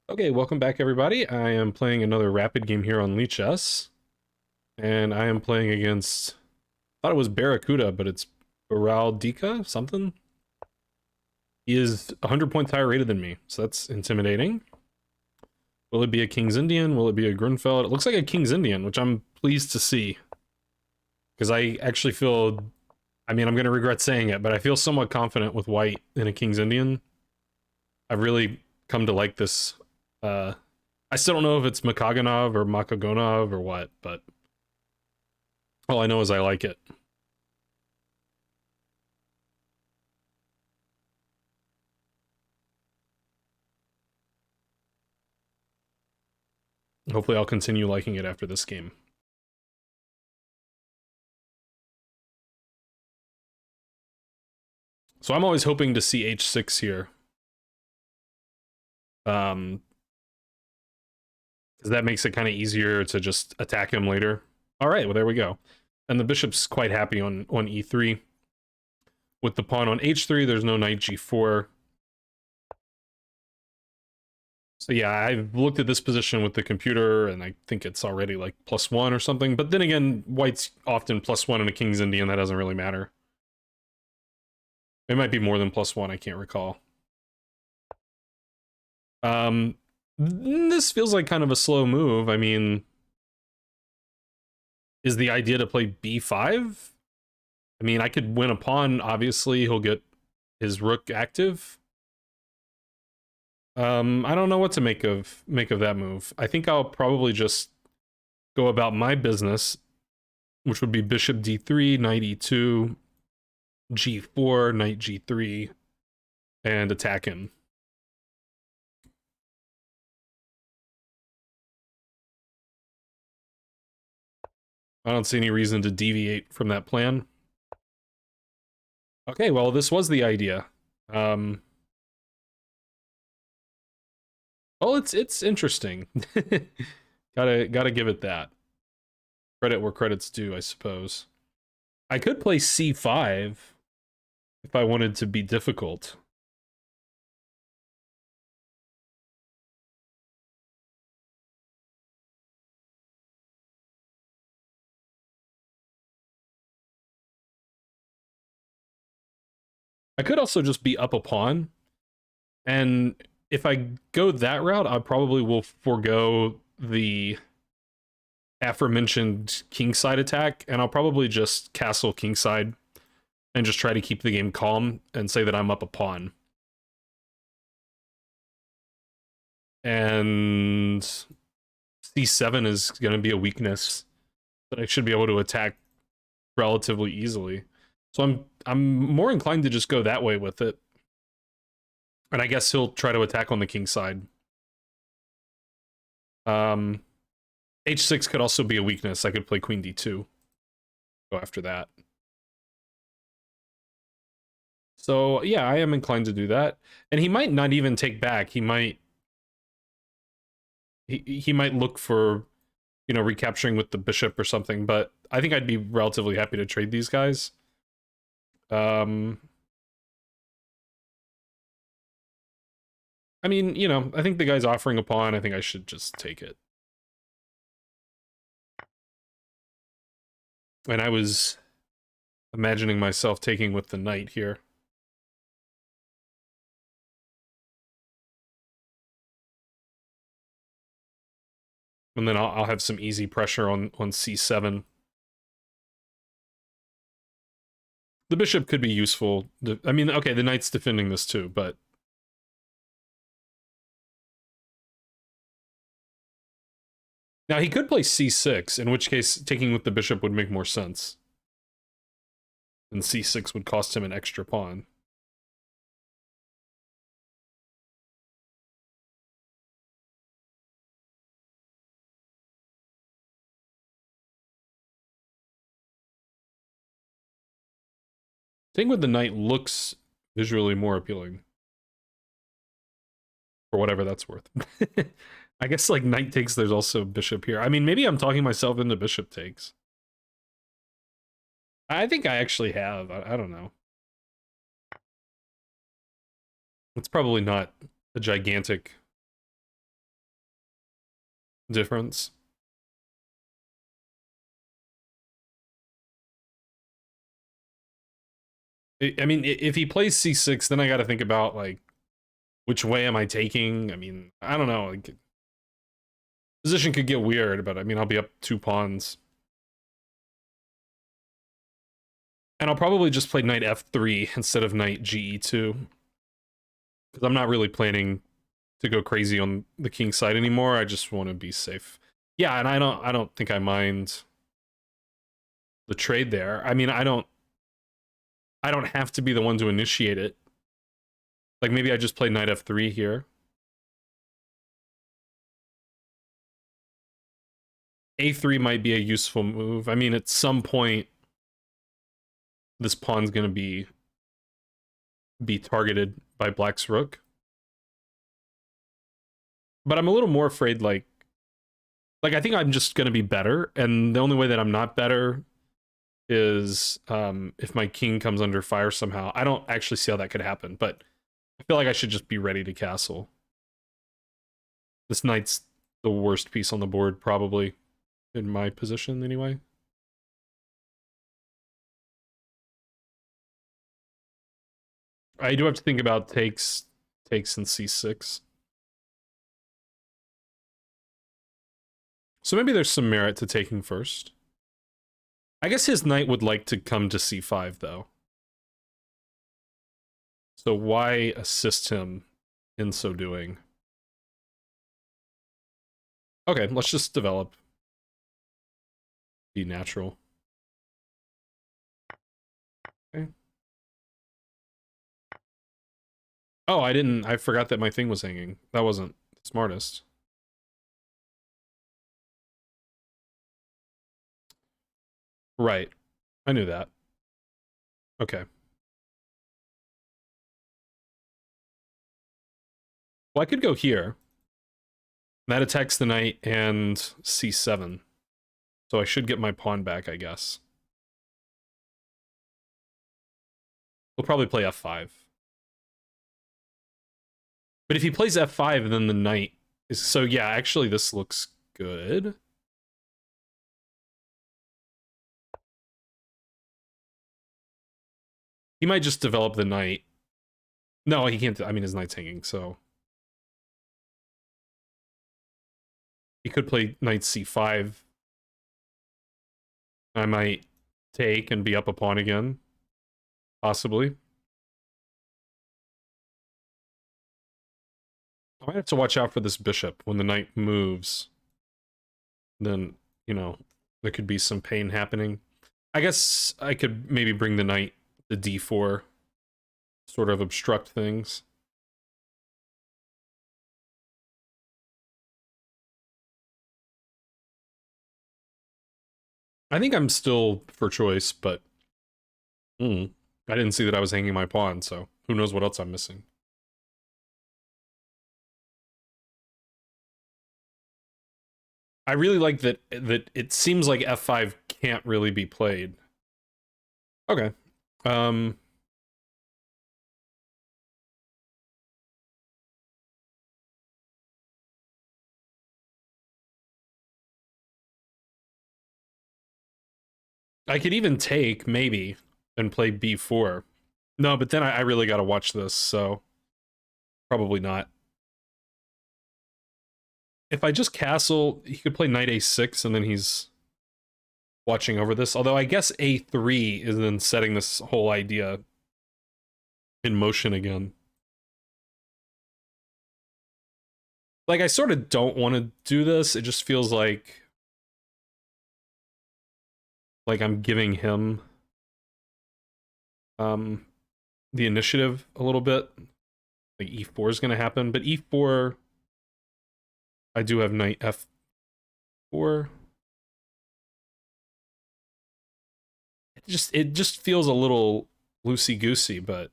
Okay, welcome back everybody. I am playing another rapid game here on Lichess, and I am playing against, I thought it was Barracuda, but it's Baraldika, something? He is 100 points higher rated than me, so that's intimidating. Will it be a King's Indian? Will it be a Grunfeld? It looks like a King's Indian, which I'm pleased to see. Because I actually feel, I mean, I'm going to regret saying it, but I feel somewhat confident with white in a King's Indian. I've really come to like this. I still don't know if it's Makogonov or Makogonov or what, but all I know is I like it. Hopefully I'll continue liking it after this game. So I'm always hoping to see h6 here. Because that makes it kind of easier to just attack him later. All right, well, there we go. And the bishop's quite happy on e3. With the pawn on h3, there's no knight g4. So yeah, I've looked at this position with the computer, and I think it's already like +1 or something. But then again, white's often +1 in a King's Indian, that doesn't really matter. It might be more than +1, I can't recall. This feels like kind of a slow move. I mean, is the idea to play b5? I mean, I could win a pawn, obviously, he'll get his rook active. I don't know what to make of that move. I think I'll probably just go about my business, which would be bishop d3, knight e2, g4, knight g3, and attack him. I don't see any reason to deviate from that plan. Okay, well, this was the idea. Well, it's interesting. gotta give it that. Credit where credit's due, I suppose. I could play c5 if I wanted to be difficult. I could also just be up a pawn, and if I go that route, I probably will forego the aforementioned kingside attack, and I'll probably just castle kingside and just try to keep the game calm and say that I'm up a pawn. And c7 is going to be a weakness that I should be able to attack relatively easily. So I'm more inclined to just go that way with it. And I guess he'll try to attack on the king side. H6 could also be a weakness. I could play queen d2. Go after that. So yeah, I am inclined to do that. And he might not even take back. He might look for, you know, recapturing with the bishop or something, but I think I'd be relatively happy to trade these guys. I mean, you know, I think the guy's offering a pawn. I think I should just take it. And I was imagining myself taking with the knight here. And then I'll have some easy pressure on c7. The bishop could be useful. I mean, okay, the knight's defending this too, but... Now, he could play c6, in which case taking with the bishop would make more sense. And c6 would cost him an extra pawn. Taking with the knight looks visually more appealing. For whatever that's worth. I guess, like, knight takes, there's also bishop here. I mean, maybe I'm talking myself into bishop takes. I think I actually have. I don't know. It's probably not a gigantic difference. I mean, if he plays c6, then I got to think about like which way am I taking. I mean, I don't know. Like, position could get weird, but I mean, I'll be up 2 pawns. And I'll probably just play knight f3 instead of knight ge2. Because I'm not really planning to go crazy on the king side anymore. I just want to be safe. Yeah, and I don't think I mind the trade there. I mean, I don't have to be the one to initiate it. Like maybe I just play knight f3 here. A3 might be a useful move. I mean, at some point this pawn's going to be targeted by black's rook. But I'm a little more afraid like I think I'm just going to be better, and the only way that I'm not better is if my king comes under fire somehow. I don't actually see how that could happen, but I feel like I should just be ready to castle. This knight's the worst piece on the board, probably, in my position anyway. I do have to think about takes in c6. So maybe there's some merit to taking first. I guess his knight would like to come to c5, though. So why assist him in so doing? Okay, let's just develop. Be natural. Okay. Oh, I forgot that my thing was hanging. That wasn't the smartest. Right. I knew that. Okay. Well, I could go here. That attacks the knight and c7. So I should get my pawn back, I guess. We'll probably play f5. But if he plays f5, then the knight is... So yeah, actually this looks good. He might just develop the knight. No, he can't. I mean, his knight's hanging, so... He could play knight c5. I might take and be up a pawn again. Possibly. I might have to watch out for this bishop when the knight moves. Then, you know, there could be some pain happening. I guess I could maybe bring the knight to d4, sort of obstruct things. I think I'm still for choice, but I didn't see that I was hanging my pawn, so who knows what else I'm missing. I really like that it seems like f5 can't really be played. Okay. I could even take, maybe, and play b4. No, but then I really gotta watch this, so probably not. If I just castle, he could play knight a6, and then he's watching over this. Although I guess a3 is then setting this whole idea in motion again. Like, I sort of don't want to do this. It just feels like I'm giving him the initiative a little bit. Like e4 is going to happen, but e4 I do have knight f4. It just feels a little loosey-goosey, but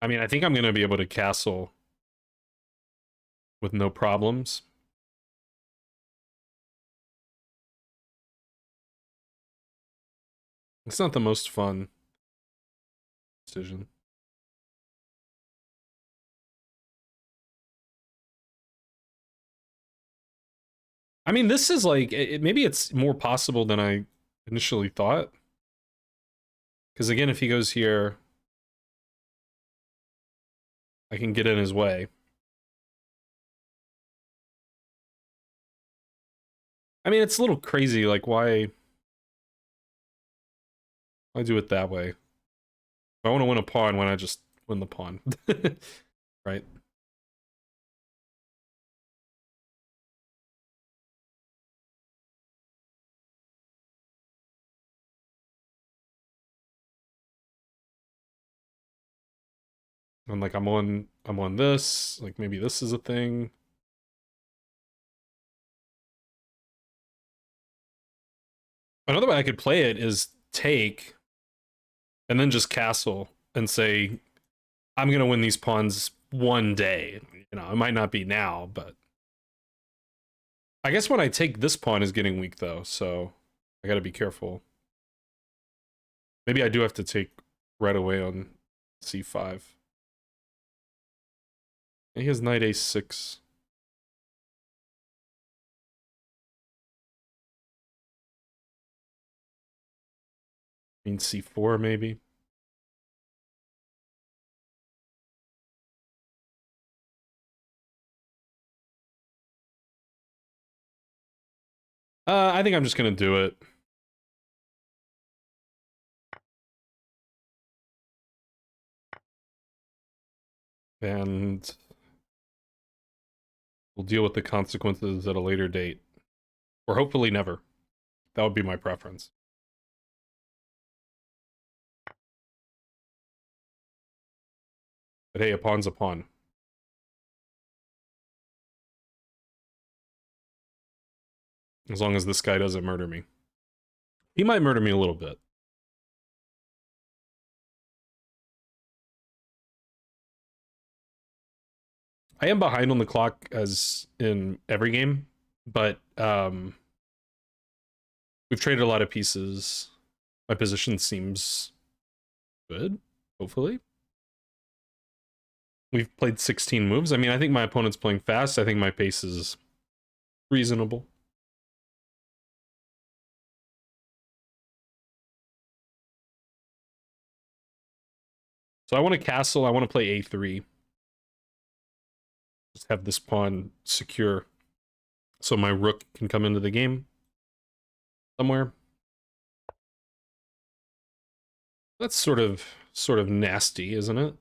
I mean, I think I'm going to be able to castle with no problems. It's not the most fun decision. I mean, this is like, maybe it's more possible than I initially thought. Because again, if he goes here, I can get in his way. I mean, it's a little crazy, like, why do it that way? If I want to win a pawn, why not just win the pawn? Right? And like I'm on this, like maybe this is a thing. Another way I could play it is take and then just castle and say I'm gonna win these pawns one day. You know, it might not be now, but I guess when I take this pawn is getting weak though, so I gotta be careful. Maybe I do have to take right away on c5. And he has knight a6. I mean c4 maybe. I think I'm just gonna do it. And we'll deal with the consequences at a later date. Or hopefully never. That would be my preference. But hey, a pawn's a pawn. As long as this guy doesn't murder me. He might murder me a little bit. I am behind on the clock as in every game, but we've traded a lot of pieces. My position seems good, hopefully. We've played 16 moves. I mean, I think my opponent's playing fast. I think my pace is reasonable. So I want to castle. I want to play a3. Just have this pawn secure so my rook can come into the game somewhere. That's sort of nasty, isn't it?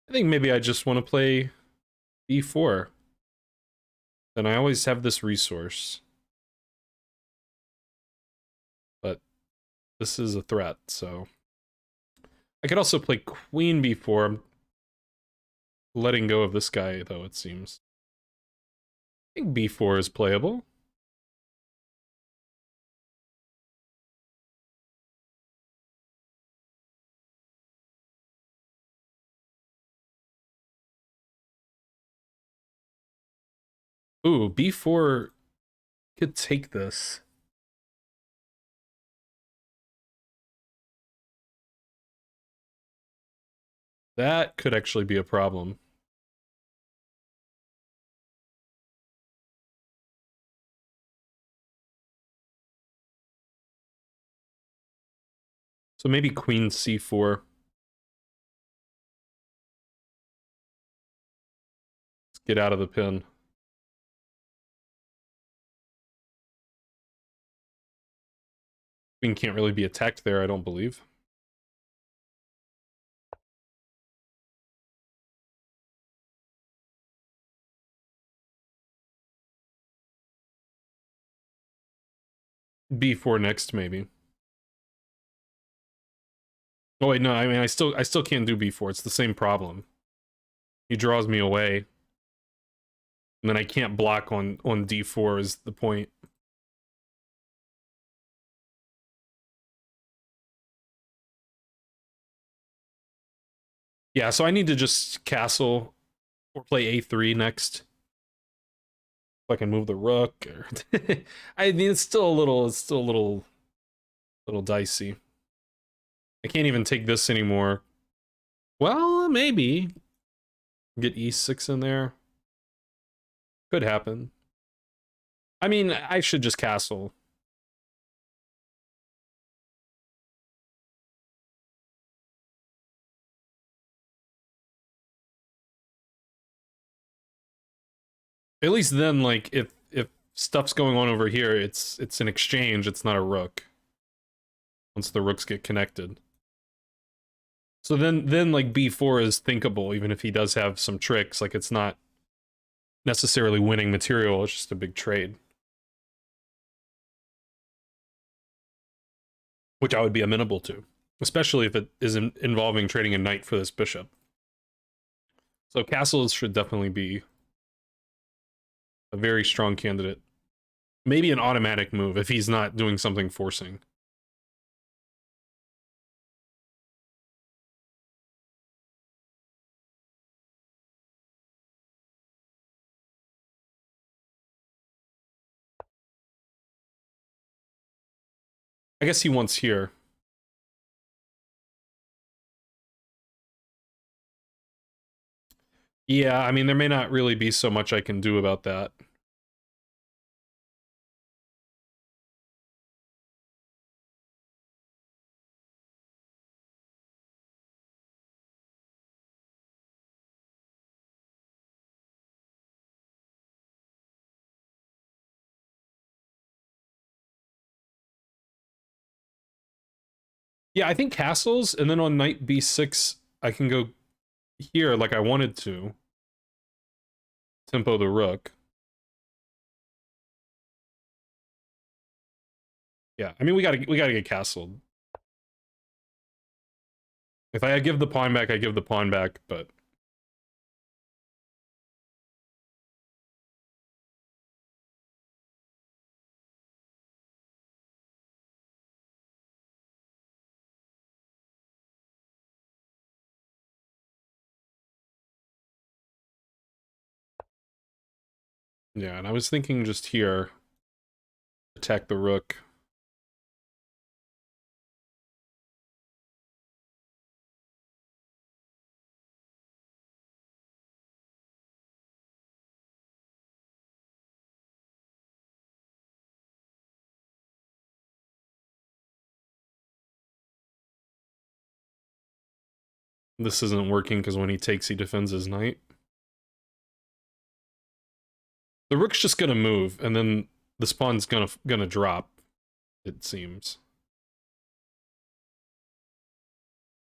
I think maybe I just want to play b4. Then I always have this resource. But this is a threat, so I could also play queen b4. I'm letting go of this guy, though, it seems. I think b4 is playable. Ooh, b4 could take this. That could actually be a problem. So maybe queen c4. Let's get out of the pin. Queen can't really be attacked there, I don't believe. b4 next, maybe. Oh wait, no, I mean I still can't do b4. It's the same problem. He draws me away. And then I can't block on d4 is the point. Yeah, so I need to just castle or play a3 next. If I can move the rook or I mean it's still a little dicey. I can't even take this anymore. Well, maybe get e6 in there. Could happen. I mean, I should just castle. At least then, like, if stuff's going on over here, it's an exchange, it's not a rook. Once the rooks get connected. So then like b4 is thinkable, even if he does have some tricks. Like, it's not necessarily winning material, it's just a big trade. Which I would be amenable to, especially if it is involving trading a knight for this bishop. So castles should definitely be a very strong candidate. Maybe an automatic move if he's not doing something forcing. I guess he wants here. Yeah, I mean, there may not really be so much I can do about that. Yeah, I think castles, and then on knight b6, I can go here like I wanted to. Tempo the rook. Yeah, I mean, we gotta get castled. If I give the pawn back, I give the pawn back, but... Yeah, and I was thinking just here, attack the rook. This isn't working because when he takes, he defends his knight. The rook's just gonna move, and then the pawn's gonna drop, it seems.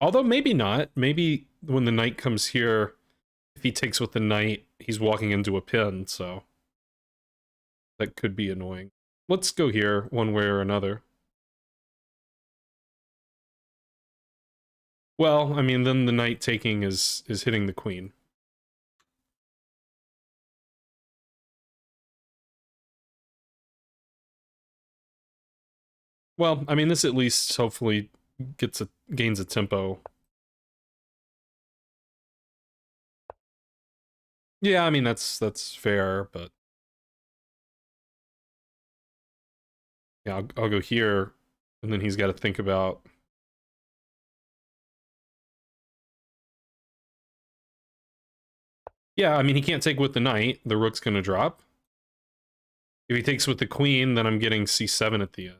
Although maybe not. Maybe when the knight comes here, if he takes with the knight, he's walking into a pin, so that could be annoying. Let's go here, one way or another. Well, I mean, then the knight taking is hitting the queen. Well, I mean, this at least hopefully gains a tempo. Yeah, I mean, that's fair, but... Yeah, I'll go here, and then he's got to think about... Yeah, I mean, he can't take with the knight. The rook's gonna drop. If he takes with the queen, then I'm getting c7 at the end.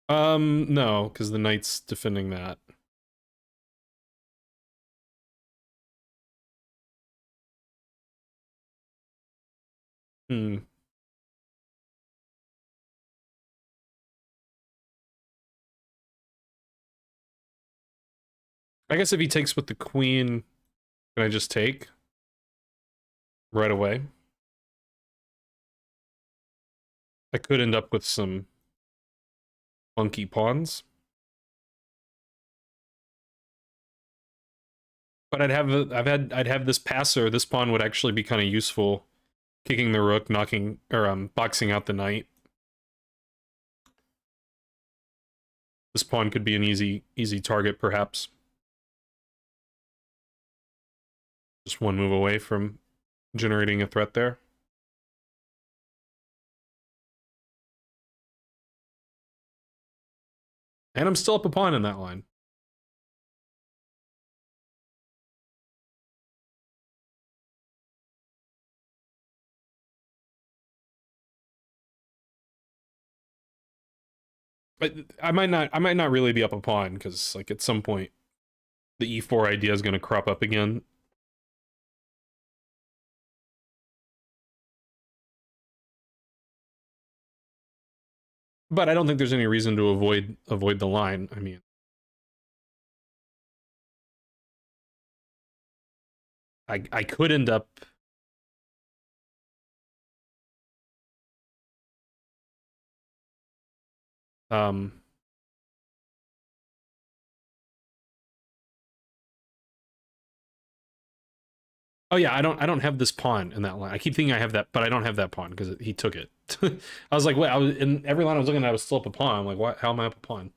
No, because the knight's defending that. Hmm. I guess if he takes with the queen, can I just take? Right away? I could end up with some funky pawns. But I'd have this passer. This pawn would actually be kind of useful, kicking the rook, knocking or boxing out the knight. This pawn could be an easy target, perhaps. Just one move away from generating a threat there. And I'm still up a pawn in that line. But I might not really be up a pawn, because like at some point the e4 idea is going to crop up again. But I don't think there's any reason to avoid the line. I mean, I could end up. um Oh yeah, I don't have this pawn in that line. I keep thinking I have that, but I don't have that pawn because he took it. I was like, wait, I was in every line I was looking at, I was still up a pawn. I'm like, what? How am I up a pawn?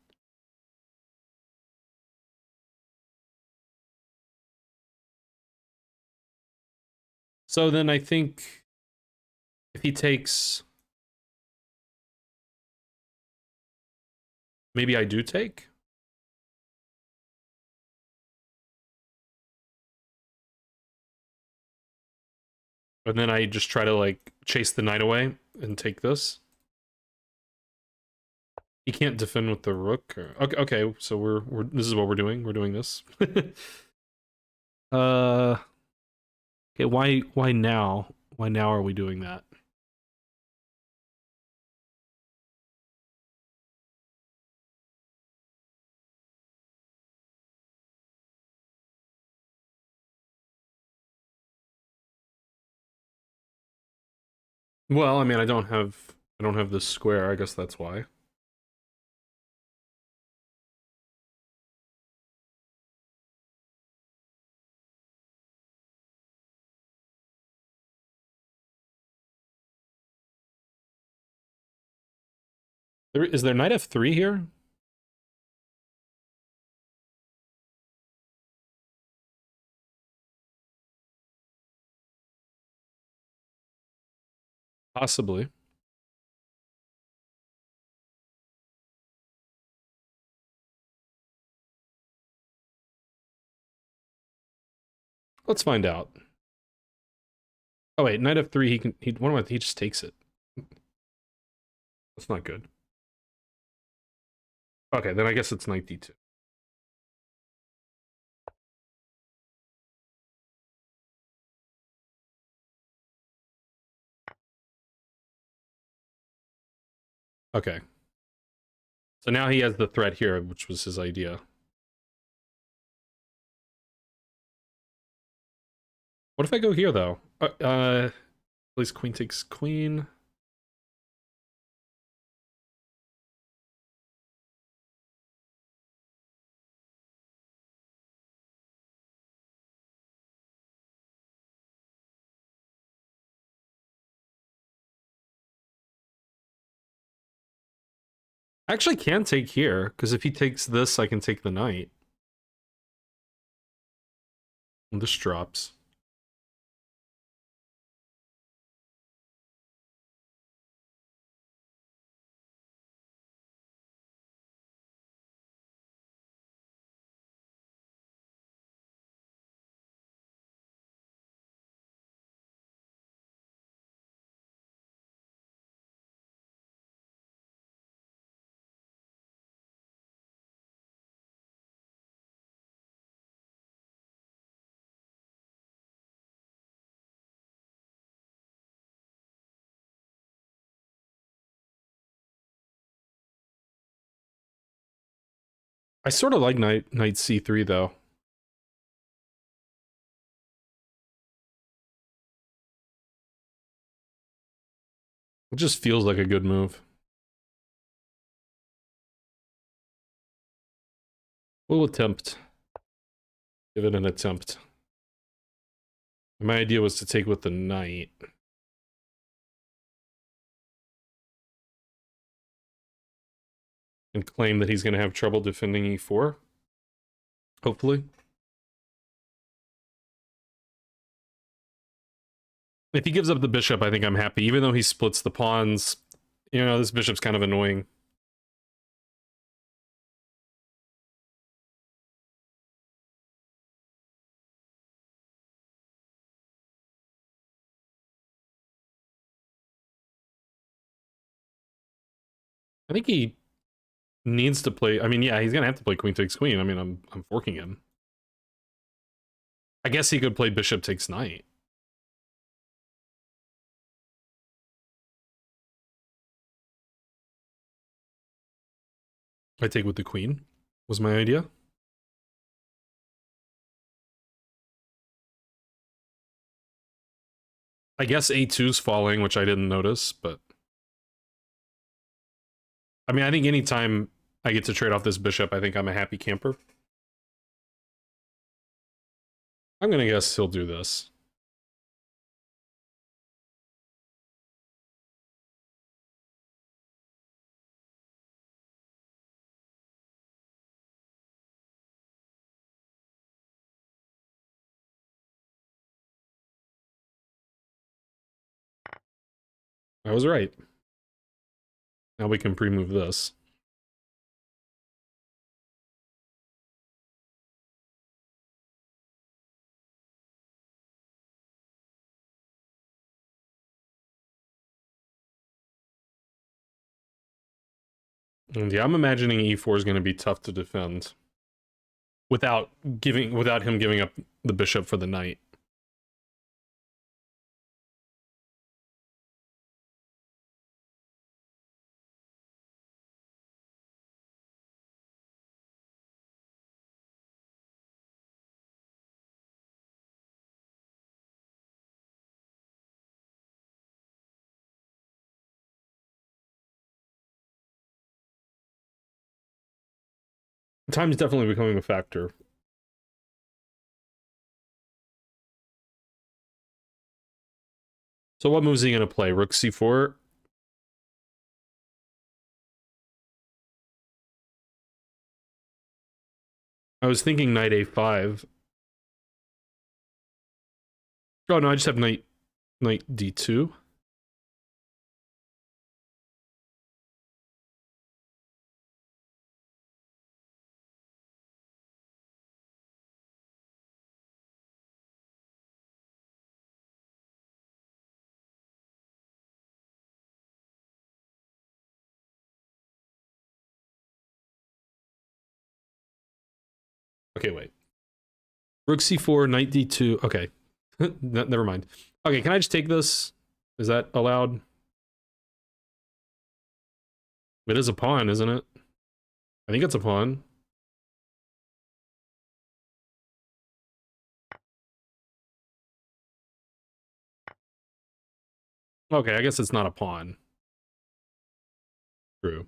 So then I think if he takes, maybe I do take. And then I just try to like chase the knight away and take this. He can't defend with the rook. Okay, okay, so we're this is what we're doing. We're doing this. uh, okay. Why now? Why now are we doing that? Well, I mean, I don't have this square. I guess that's why. Is there knight f3 here? Possibly. Let's find out. Oh wait, knight f3. He can. He. What am I? He just takes it. That's not good. Okay, then I guess it's knight d2. Okay. So now he has the threat here, which was his idea. What if I go here though? Please, queen takes queen. I actually can take here, because if he takes this, I can take the knight. And this drops. I sort of like knight c3 though. It just feels like a good move. We'll attempt. Give it an attempt. My idea was to take with the knight. And claim that he's going to have trouble defending e4. Hopefully. If he gives up the bishop, I think I'm happy. Even though he splits the pawns, you know, this bishop's kind of annoying. I think he needs to play. I mean, yeah, he's gonna have to play queen takes queen. I mean, I'm forking him. I guess he could play bishop takes knight. I take with the queen, was my idea. I guess a2's falling, which I didn't notice, but I mean, I think anytime I get to trade off this bishop, I think I'm a happy camper. I'm gonna guess he'll do this. I was right. Now we can pre-move this. And yeah, I'm imagining e4 is going to be tough to defend without him giving up the bishop for the knight. Time's definitely becoming a factor. So what moves are you going to play? Rook c4? I was thinking knight a5. Oh no, I just have knight d2. Okay, wait. Rook c4, knight d2. Okay. Never mind. Okay, can I just take this? Is that allowed? It is a pawn, isn't it? I think it's a pawn. Okay, I guess it's not a pawn. True.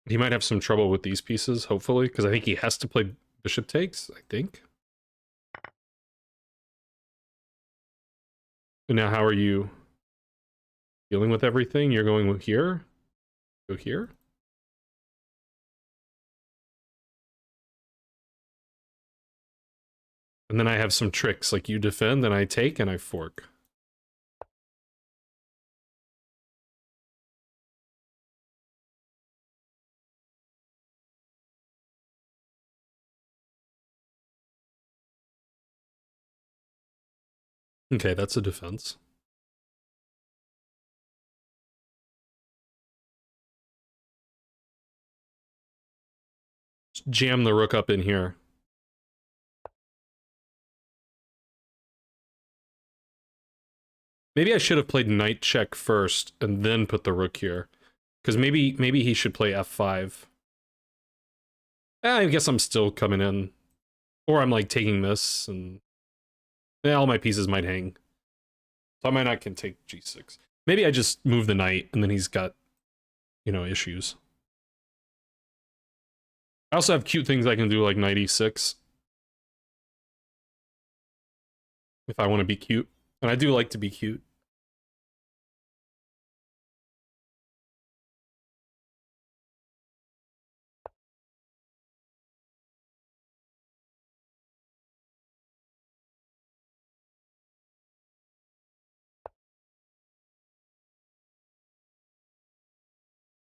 He might have some trouble with these pieces, hopefully, because I think he has to play bishop takes, I think. And now how are you dealing with everything? You're going here? Go here? And then I have some tricks, like you defend, and I take, and I fork. Okay, that's a defense. Just jam the rook up in here. Maybe I should have played knight check first, and then put the rook here. Because maybe he should play f5. I guess I'm still coming in. Or I'm like taking this, and all my pieces might hang. So I might not can take g6. Maybe I just move the knight, and then he's got, issues. I also have cute things I can do, like knight e6. If I want to be cute. And I do like to be cute.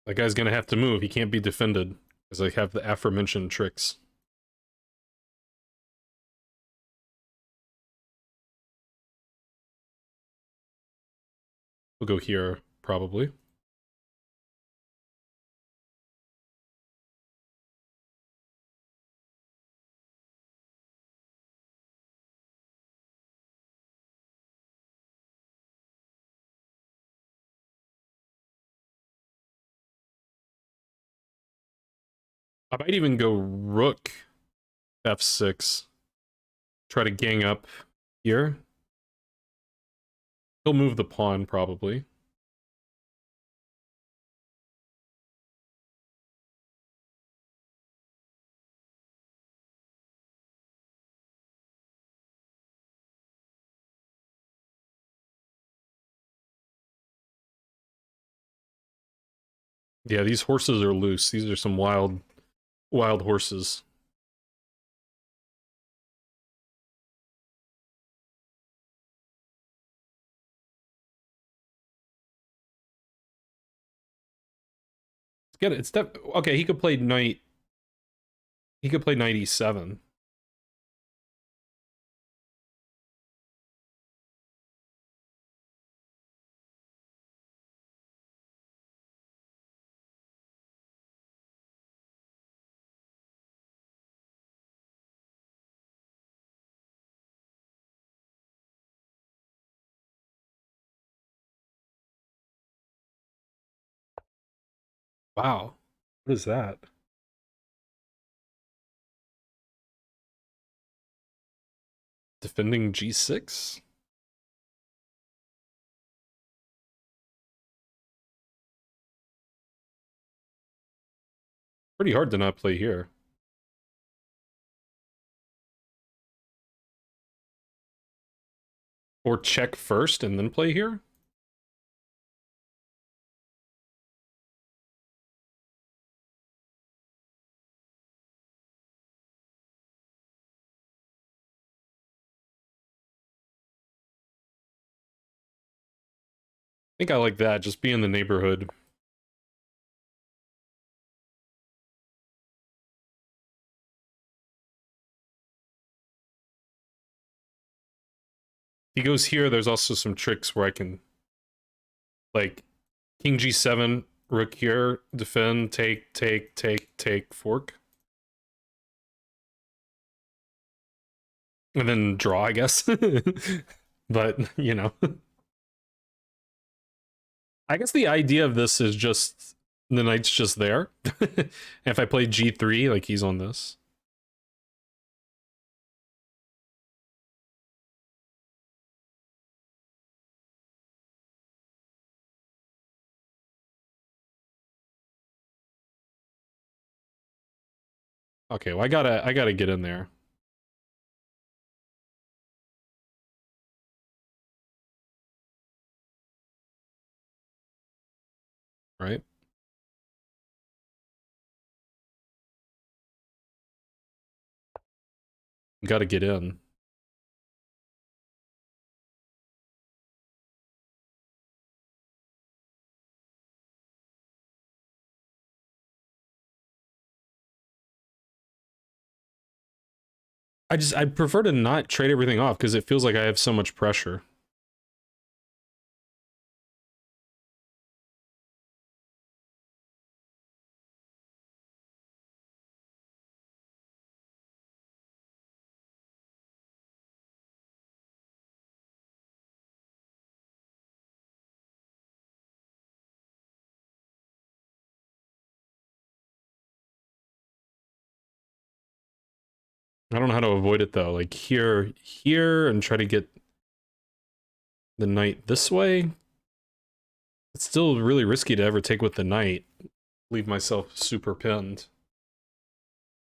That guy's gonna have to move. He can't be defended, because I have the aforementioned tricks. We'll go here, probably. I might even go rook f6. Try to gang up here. He'll move the pawn, probably. Yeah, these horses are loose. These are some wild horses. Get it. It's okay. He could play knight. He could play knight e7. Wow. What is that? Defending g6? Pretty hard to not play here. Or check first and then play here? I think I like that. Just be in the neighborhood. If he goes here, there's also some tricks where I can, like, king g7, rook here, defend, take, fork. And then draw, I guess. But, you know. I guess the idea of this is just the knight's just there. If I play g3, like he's on this. Okay, well I gotta get in there. Right? Gotta get in. I prefer to not trade everything off because it feels like I have so much pressure. I don't know how to avoid it though. Like here, and try to get the knight this way. It's still really risky to ever take with the knight. Leave myself super pinned.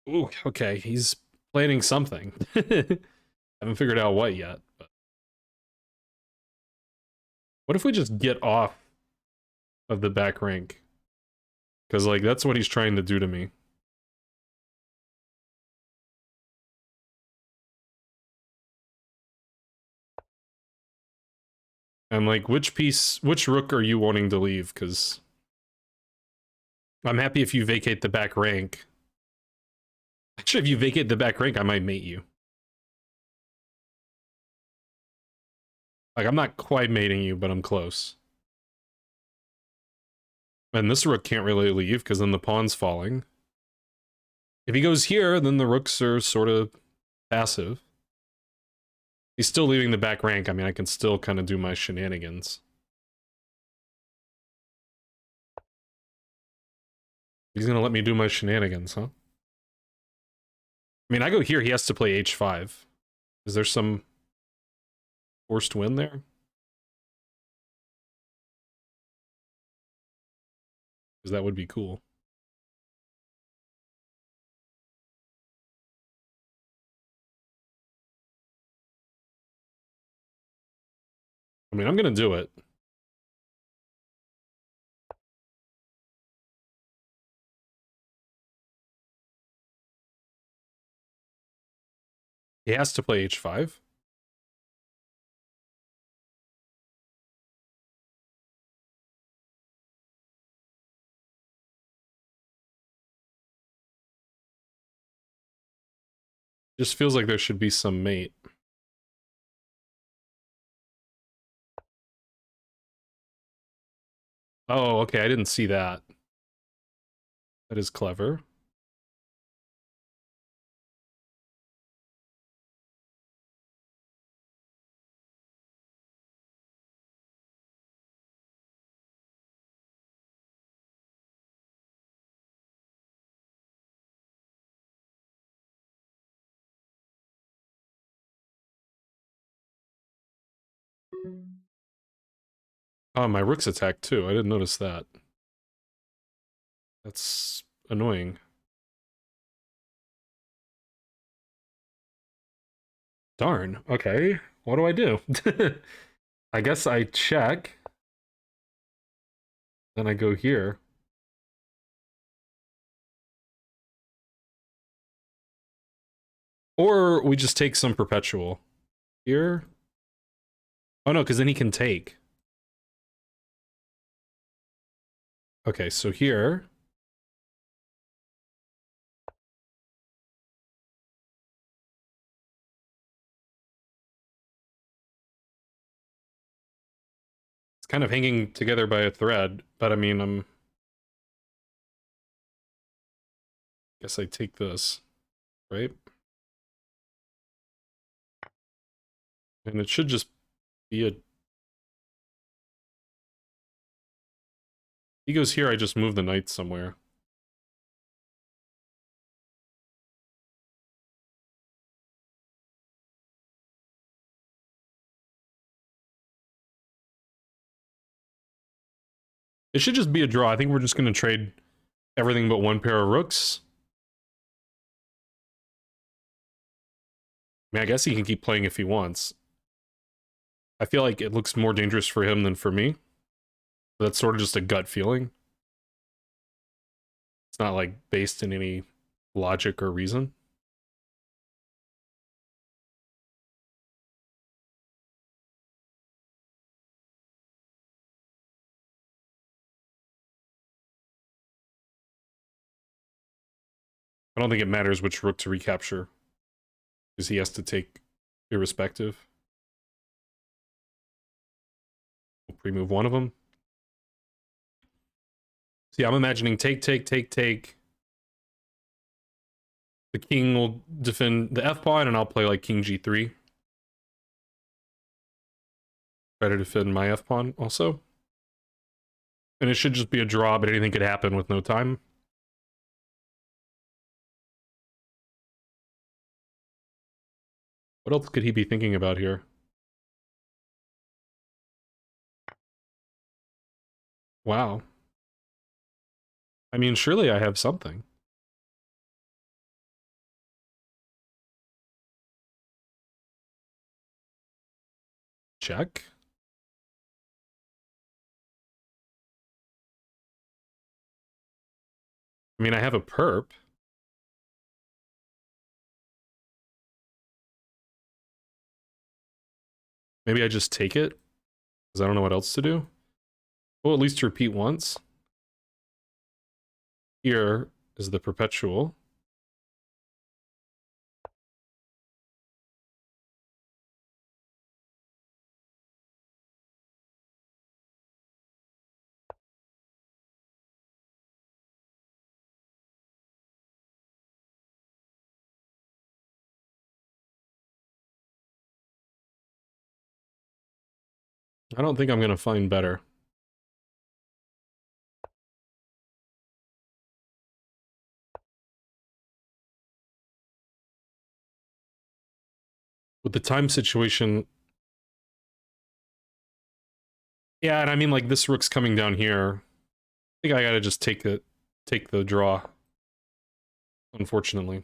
Ooh, okay, he's planning something. Haven't figured out what yet. But what if we just get off of the back rank? Because, like, that's what he's trying to do to me. And, like, which rook are you wanting to leave? Because I'm happy if you vacate the back rank. Actually, if you vacate the back rank, I might mate you. Like, I'm not quite mating you, but I'm close. And this rook can't really leave, because then the pawn's falling. If he goes here, then the rooks are sort of passive. He's still leaving the back rank. I mean, I can still kind of do my shenanigans. He's gonna let me do my shenanigans, huh? I mean, I go here, he has to play h5. Is there some forced win there? Because that would be cool. I mean, I'm gonna do it. He has to play h5. Just feels like there should be some mate. Oh, okay, I didn't see that. That is clever. Oh, my rook's attacked too. I didn't notice that. That's annoying. Darn. Okay. What do I do? I guess I check. Then I go here. Or we just take some perpetual. Here? Oh no, because then he can take. Okay, so here. It's kind of hanging together by a thread, but I mean, guess I take this, right? And it should just be a... He goes here, I just move the knight somewhere. It should just be a draw. I think we're just going to trade everything but one pair of rooks. I mean, I guess he can keep playing if he wants. I feel like it looks more dangerous for him than for me. That's sort of just a gut feeling. It's not like based in any logic or reason. I don't think it matters which rook to recapture, because he has to take irrespective. We'll pre-move one of them. See, I'm imagining take, take, take, take. The king will defend the f-pawn, and I'll play like king g3. Try to defend my f-pawn also. And it should just be a draw, but anything could happen with no time. What else could he be thinking about here? Wow. I mean, surely I have something. Check. I mean, I have a perp. Maybe I just take it, because I don't know what else to do. Well, at least repeat once. here is the perpetual. I don't think I'm going to find better. With the time situation... Yeah, and I mean, like, this rook's coming down here. I think I gotta just take the draw. Unfortunately.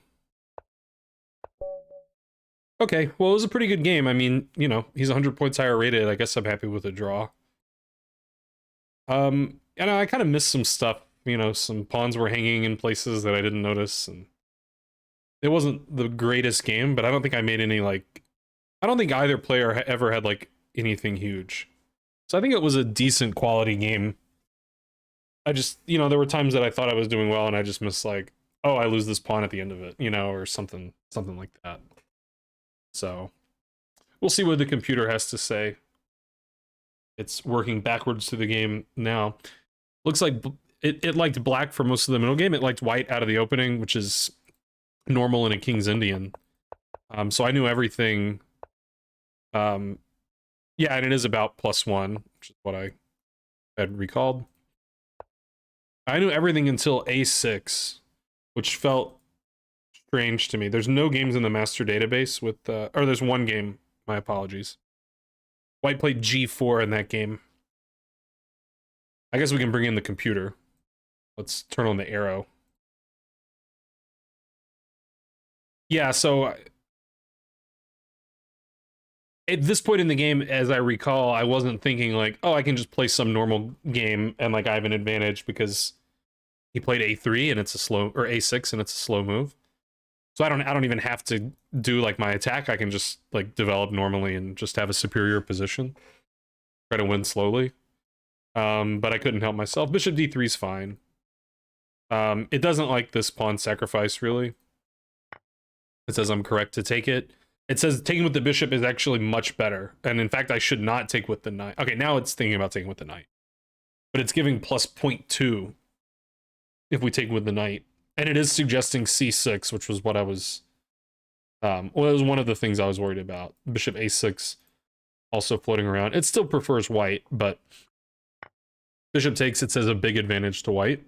Okay, well, it was a pretty good game. I mean, you know, he's 100 points higher rated. I guess I'm happy with a draw. And I kind of missed some stuff. You know, some pawns were hanging in places that I didn't notice, and it wasn't the greatest game, but I don't think I made any, like... I don't think either player ever had, like, anything huge. So I think it was a decent quality game. I just, you know, there were times that I thought I was doing well, and I just missed, like, oh, I lose this pawn at the end of it, you know, or something like that. So, we'll see what the computer has to say. It's working backwards through the game now. Looks like it liked black for most of the middle game. It liked white out of the opening, which is normal in a King's Indian. So I knew everything. Yeah, and it is about +1, which is what I had recalled. I knew everything until A6, which felt strange to me. There's no games in the master database with, or there's one game. My apologies. White played G4 in that game. I guess we can bring in the computer. Let's turn on the arrow. Yeah, so at this point in the game, as I recall, I wasn't thinking like, oh, I can just play some normal game and like I have an advantage because he played A3 and it's a slow, or A6 and it's a slow move. So I don't even have to do like my attack. I can just like develop normally and just have a superior position. Try to win slowly. But I couldn't help myself. Bishop D3 is fine. It doesn't like this pawn sacrifice really. It says I'm correct to take it. It says taking with the bishop is actually much better. And in fact, I should not take with the knight. Okay, now it's thinking about taking with the knight. But it's giving plus 0.2 if we take with the knight. And it is suggesting C6, which was what I was... well, it was one of the things I was worried about. Bishop A6 also floating around. It still prefers white, but... Bishop takes, it says a big advantage to white.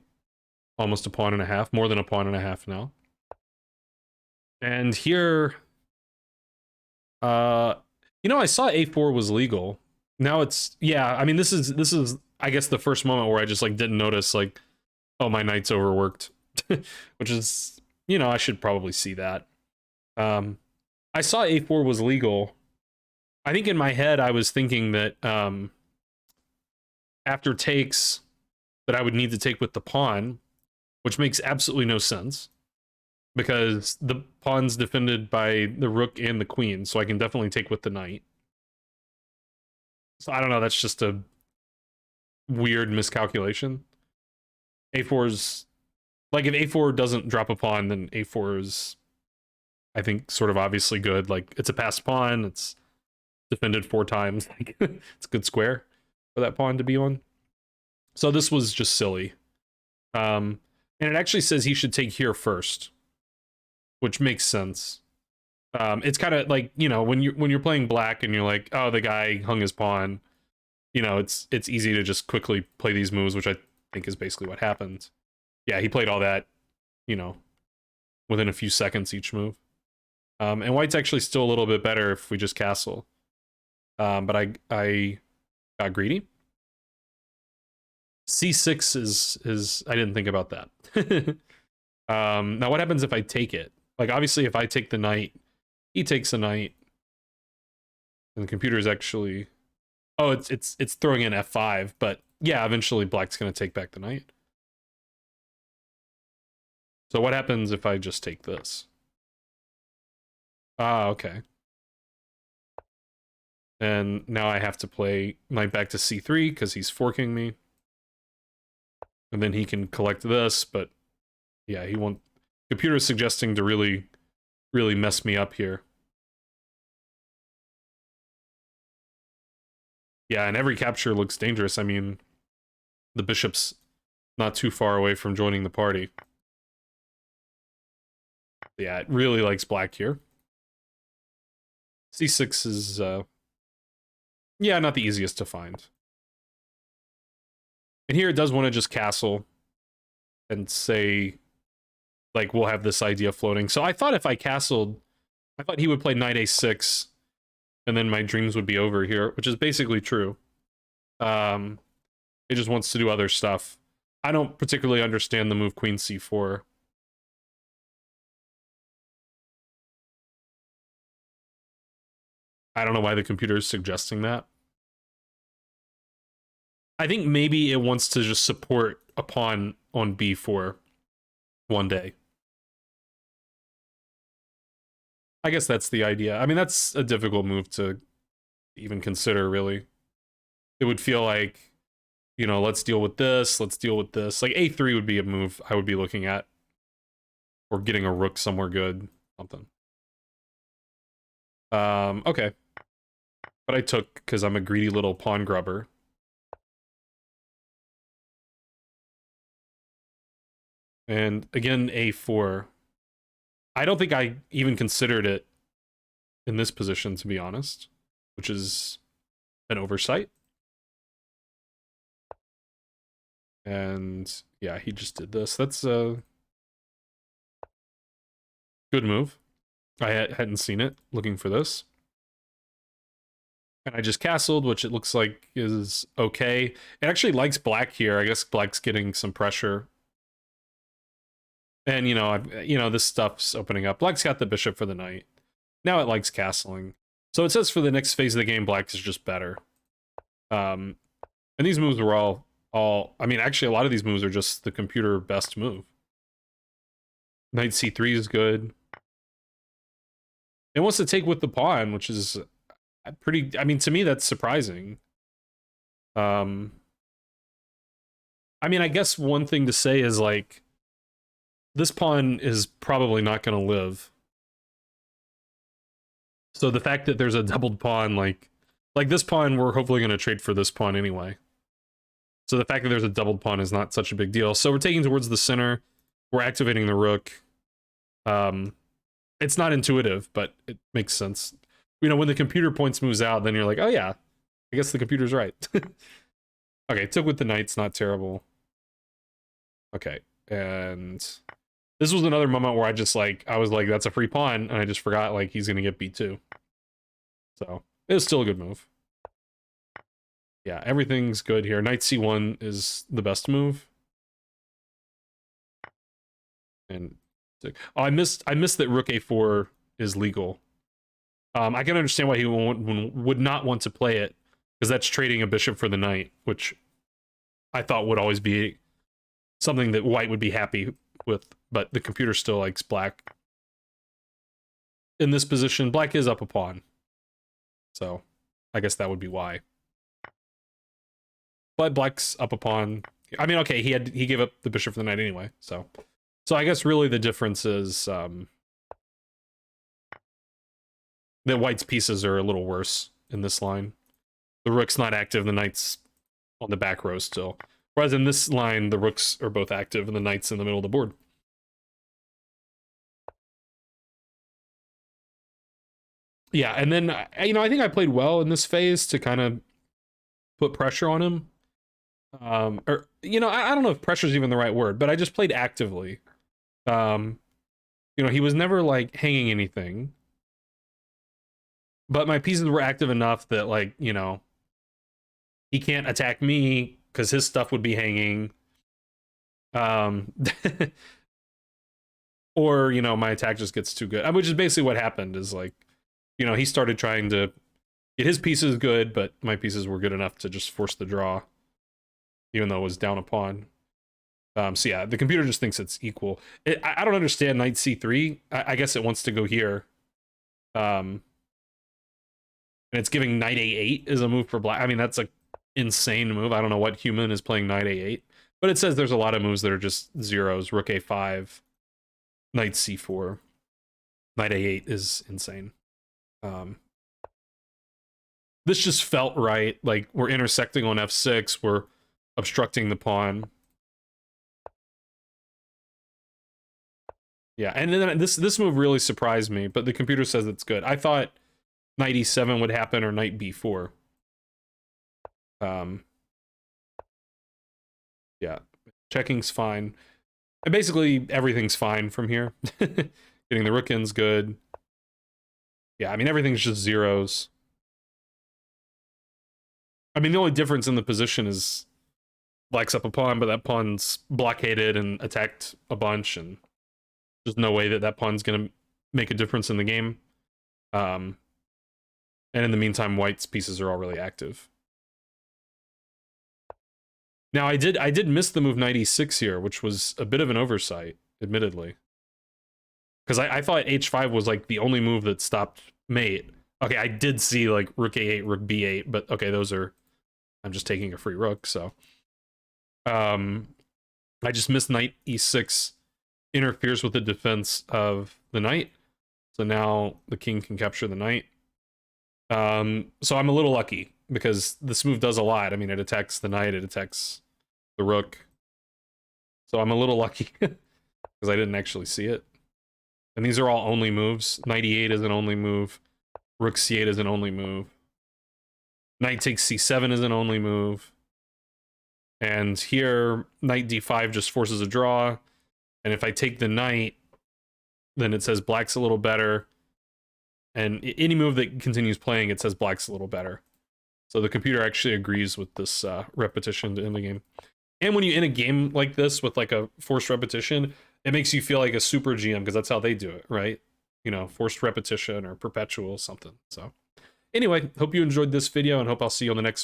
Almost a pawn and a half. More than a pawn and a half now. And here... you know, I saw A4 was legal. Now it's... Yeah, I mean, this is I guess, the first moment where I just, like, didn't notice, like, oh, my knight's overworked. Which is, you know, I should probably see that. I saw A4 was legal. I think in my head I was thinking that after takes that I would need to take with the pawn, which makes absolutely no sense because the pawn's defended by the rook and the queen, so I can definitely take with the knight. So I don't know, that's just a weird miscalculation. A4's... Like, if A4 doesn't drop a pawn, then A4 is, I think, sort of obviously good. Like, it's a passed pawn, it's defended 4 times. Like, it's a good square for that pawn to be on. So this was just silly. And it actually says he should take here first, which makes sense. It's kind of like, you know, when you're playing black and you're like, oh, the guy hung his pawn, you know, it's easy to just quickly play these moves, which I think is basically what happened. Yeah, he played all that, you know, within a few seconds each move. And white's actually still a little bit better if we just castle. But I got greedy. C6 is I didn't think about that. Now what happens if I take it? Like, obviously, if I take the knight, he takes the knight. And the computer is actually... Oh, it's throwing in F5, but yeah, eventually black's going to take back the knight. So what happens if I just take this? Ah, okay. And now I have to play knight back to C3 because he's forking me. And then he can collect this, but Yeah, he won't. Computer is suggesting to really, really mess me up here. Yeah, and every capture looks dangerous. I mean, the bishop's not too far away from joining the party. Yeah, it really likes black here. C6 is, yeah, not the easiest to find. And here it does want to just castle and say, like, we'll have this idea floating. So I thought if I castled, I thought he would play knight a6, and then my dreams would be over here, which is basically true. It just wants to do other stuff. I don't particularly understand the move queen c4. I don't know why the computer is suggesting that. I think maybe it wants to just support a pawn on b4 one day. I guess that's the idea. I mean, that's a difficult move to even consider, really. It would feel like, you know, let's deal with this, let's deal with this. Like, a3 would be a move I would be looking at. Or getting a rook somewhere good, something. Okay. But I took, because I'm a greedy little pawn grubber. And again, a4. I don't think I even considered it in this position, to be honest, which is an oversight. And yeah, he just did this. That's a good move. I hadn't seen it, looking for this. And I just castled, which it looks like is okay. It actually likes black here. I guess black's getting some pressure. And, this stuff's opening up. Black's got the bishop for the knight. Now it likes castling. So it says for the next phase of the game, black is just better. And these moves were all... I mean, actually, a lot of these moves are just the computer best move. Knight c3 is good. It wants to take with the pawn, which is pretty... I mean, to me, that's surprising. I mean, I guess one thing to say is, like, this pawn is probably not going to live. So the fact that there's a doubled pawn, like this pawn, we're hopefully going to trade for this pawn anyway. So the fact that there's a doubled pawn is not such a big deal. So we're taking towards the center. We're activating the rook. It's not intuitive, but it makes sense. You know, when the computer points moves out, then you're like, oh yeah, I guess the computer's right. Okay, took with the knight's not terrible. Okay, and this was another moment where I was like, that's a free pawn, and I just forgot, like, he's gonna get b2. So, it was still a good move. Yeah, everything's good here. Knight c1 is the best move. And oh, I missed that rook a4 is legal. I can understand why he would not want to play it, because that's trading a bishop for the knight, which I thought would always be something that white would be happy with, but the computer still likes black. In this position, black is up a pawn. So, I guess that would be why. But black's up a pawn. I mean, okay, he gave up the bishop for the knight anyway, so I guess really the difference is that white's pieces are a little worse in this line. The rook's not active, the knight's on the back row still. Whereas in this line, the rooks are both active and the knight's in the middle of the board. Yeah, and then, I think I played well in this phase to kind of put pressure on him. I don't know if pressure is even the right word, but I just played actively. He was never, like, hanging anything. But my pieces were active enough that, like, he can't attack me because his stuff would be hanging. Or, my attack just gets too good. Which is basically what happened, is, like, he started trying to get his pieces good, but my pieces were good enough to just force the draw, even though it was down a pawn. So yeah, the computer just thinks it's equal. I don't understand knight c3. I guess it wants to go here. And it's giving knight a8 as a move for black. I mean, that's an insane move. I don't know what human is playing knight a8. But it says there's a lot of moves that are just zeros. Rook a5, knight c4, knight a8 is insane. This just felt right. Like, we're intersecting on f6, we're obstructing the pawn. Yeah, and then this move really surprised me, but the computer says it's good. I thought knight e7 would happen or knight b4. Yeah, checking's fine. And basically, everything's fine from here. Getting the rook in's good. Yeah, I mean, everything's just zeros. I mean, the only difference in the position is blacks up a pawn, but that pawn's blockaded and attacked a bunch, and there's no way that that pawn's going to make a difference in the game. And in the meantime, white's pieces are all really active. Now, I did miss the move knight e6 here, which was a bit of an oversight, admittedly. Because I thought h5 was, like, the only move that stopped mate. Okay, I did see, like, rook a8, rook b8, but, okay, those are... I'm just taking a free rook, so... I just missed knight e6 interferes with the defense of the knight. So now the king can capture the knight. So I'm a little lucky, because this move does a lot. I mean, it attacks the knight, it attacks the rook. So I'm a little lucky, because I didn't actually see it. And these are all only moves. Knight e8 is an only move. Rook c8 is an only move. Knight takes c7 is an only move. And here, knight d5 just forces a draw. And if I take the knight, then it says black's a little better. And any move that continues playing, it says black's a little better. So the computer actually agrees with this repetition to end the game. And when you end a game like this with like a forced repetition, it makes you feel like a super GM, because that's how they do it, right? You know, forced repetition or perpetual something. So anyway, hope you enjoyed this video, and hope I'll see you on the next one.